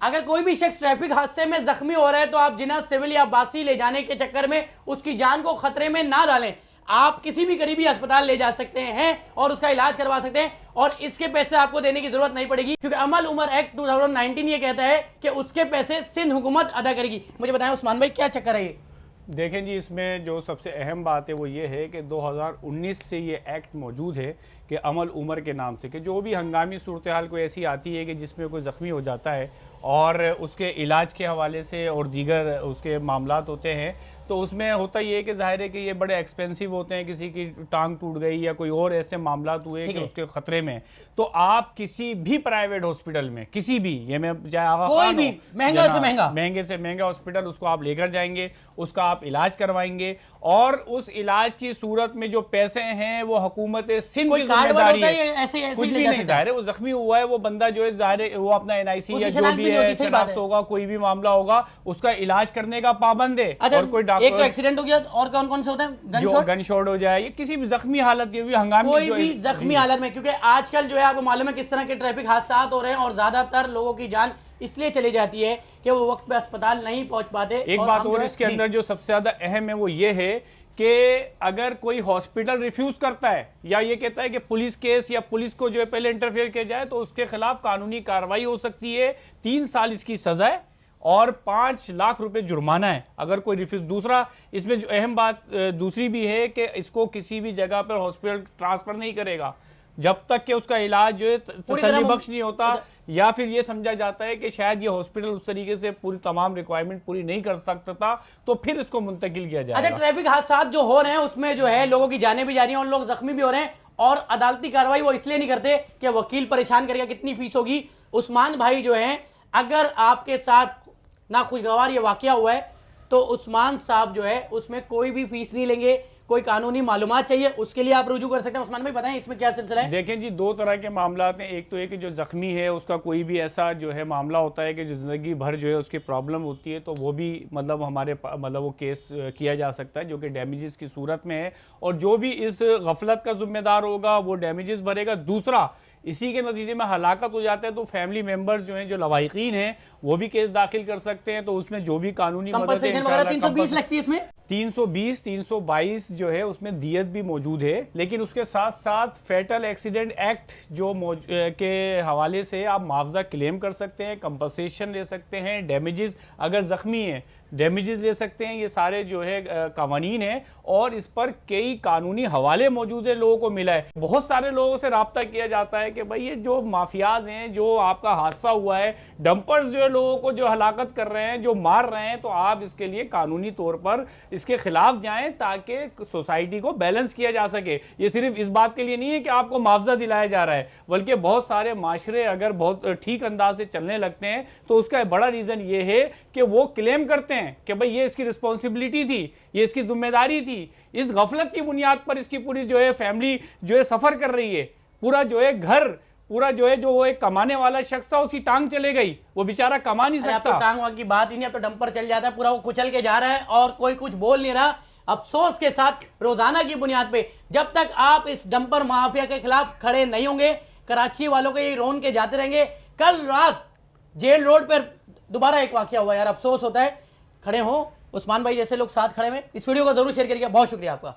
अगर कोई भी शख्स ट्रैफिक हादसे में जख्मी हो रहा है तो आप जिना सिविल या बासी ले जाने के चक्कर में उसकी जान को खतरे में ना डालें। आप किसी भी करीबी अस्पताल ले जा सकते हैं और उसका इलाज करवा सकते हैं और इसके पैसे आपको देने की जरूरत नहीं पड़ेगी, क्योंकि अमल उमर एक्ट 2019 ये कहता है कि उसके पैसे सिंध हुकूमत अदा करेगी। मुझे बताएं उस्मान भाई, क्या चक्कर है ये? देखें जी, इसमें जो सबसे अहम बात है वो ये है कि 2019 से ये एक्ट मौजूद है कि अमल उमर के नाम से, कि जो भी हंगामी सूरत हाल कोई ऐसी आती है कि जिसमें कोई ज़ख्मी हो जाता है और उसके इलाज के हवाले से और दीगर उसके मामलात होते हैं, तो उसमें होता ये है कि जाहिर है कि ये बड़े एक्सपेंसिव होते हैं। किसी की टांग टूट गई या कोई और ऐसे मामलात हुए कि उसके खतरे में, तो आप किसी भी प्राइवेट हॉस्पिटल में, किसी भी, ये मैं चाहे कोई भी महंगे से महंगा हॉस्पिटल, उसको आप लेकर जाएंगे, उसका आप इलाज करवाएंगे और उस इलाज की सूरत में जो पैसे हैं वो हुकूमत सिंध की जिम्मेदारी है। कुछ भी नहीं, जाहिर है वो जख्मी हुआ है, वो बंदा जो है जाहिर है वो अपना NIC या जो भी है शनाख्त होगा, कोई भी मामला होगा, उसका इलाज करने का पाबंद है। और कोई एक तो एक्सीडेंट हो गया और कौन कौन से होते हैं, गन शॉट हो जाए, किसी भी जख्मी हालत, ये भी हंगामी कोई भी जख्मी हालत में, क्योंकि आजकल जो है आपको मालूम है किस तरह के ट्रैफिक हादसा हो रहे हैं और ज्यादातर लोगों की जान इसलिए चली जाती है कि वो वक्त पे अस्पताल नहीं पहुंच पाते। एक बात और इसके अंदर जो सबसे ज्यादा अहम है वो ये है कि अगर कोई हॉस्पिटल रिफ्यूज करता है या ये कहता है कि पुलिस केस या पुलिस को जो है पहले इंटरफेयर किया जाए, तो उसके खिलाफ कानूनी कार्रवाई हो सकती है। 3 साल इसकी सजा है और 5 लाख रुपए जुर्माना है अगर कोई रिफ्यूज। दूसरा, इसमें जो अहम बात दूसरी भी है कि इसको किसी भी जगह पर हॉस्पिटल ट्रांसफर नहीं करेगा जब तक कि उसका इलाज जो है तसल्ली बख्श नहीं होता, या फिर ये समझा जाता है कि शायद ये हॉस्पिटल उस तरीके से पूरी तमाम रिक्वायरमेंट पूरी नहीं कर सकता था, तो फिर इसको मुंतकिल किया जाएगा। अच्छा, ट्रैफिक हादसा जो हो रहे हैं उसमें जो है लोगों की जानें भी जा रही हैं और लोग जख्मी भी हो रहे हैं, और अदालती कार्रवाई वो इसलिए नहीं करते कि वकील परेशान करेगा, कितनी फीस होगी। उस्मान भाई जो है, अगर आपके साथ नाखुशगवार ये वाकया हुआ है तो उस्मान साहब जो है उसमें कोई भी फीस नहीं लेंगे। कोई कानूनी मालूमात चाहिए उसके लिए आप रुजू कर सकते हैं। उस्मान भाई बताएं इसमें क्या सिलसिला है? देखें जी, 2 तरह के मामलात हैं। एक तो है कि जो जख्मी है उसका कोई भी ऐसा जो है मामला होता है कि जो जिंदगी भर जो है उसकी प्रॉब्लम होती है, तो वो भी मतलब हमारे मतलब वो केस किया जा सकता है जो कि डैमेजेस की सूरत में है, और जो भी इस गफलत का जिम्मेदार होगा वो डैमेजेस भरेगा। दूसरा, इसी के नतीजे में हलाकत हो जाता है तो फैमिली मेंबर्स जो हैं, जो लवाहिकीन हैं, वो भी केस दाखिल कर सकते हैं। तो उसमें जो भी कानूनी मदद है, 320 लगती है इसमें, 320, 322 जो है उसमें दियत भी मौजूद है। लेकिन उसके साथ साथ फेटल एक्सीडेंट एक्ट जो के हवाले से आप मुआवजा क्लेम कर सकते हैं, कंपनसेशन ले सकते हैं, डैमेजेस अगर जख्मी है डैमेजेस ले सकते हैं। ये सारे जो है कानून है और इस पर कई कानूनी हवाले मौजूद है, लोगों को मिला है। बहुत सारे लोगों से रब्ता किया जाता है कि भाई ये जो माफियाज हैं, जो आपका हादसा हुआ है, डंपर्स जो है लोगों को जो हलाकत कर रहे हैं, जो मार रहे हैं, तो आप इसके लिए कानूनी तौर पर इसके खिलाफ जाएं ताकि सोसाइटी को बैलेंस किया जा सके। ये सिर्फ इस बात के लिए नहीं है कि आपको मुआवजा दिलाया जा रहा है, बल्कि बहुत सारे माशरे अगर बहुत ठीक अंदाज से चलने लगते हैं तो उसका बड़ा रीजन ये है कि वो क्लेम करते हैं कि भाई ये इसकी रिस्पॉन्सिबिलिटी थी, ये इसकी जिम्मेदारी थी। इस गफलत की बुनियाद पर इसकी पूरी जो है फैमिली जो है सफर कर रही है, पूरा जो है घर, पूरा जो है जो वो एक कमाने वाला शख्स था उसकी टांग चले गई, वो बेचारा कमा नहीं सकता। तो टांग की बात ही नहीं, अब तो डंपर चल जाता है, पूरा वो कुचल के जा रहा है और कोई कुछ बोल नहीं रहा। अफसोस के साथ रोजाना की बुनियाद पे जब तक आप इस डंपर माफिया के खिलाफ खड़े नहीं होंगे, कराची वालों के ये रोन के जाते रहेंगे। कल रात जेल रोड पर दोबारा एक वाकया हुआ यार, अफसोस होता है। खड़े हो उस्मान भाई जैसे लोग साथ खड़े में, इस वीडियो को जरूर शेयर करिएगा। बहुत शुक्रिया आपका।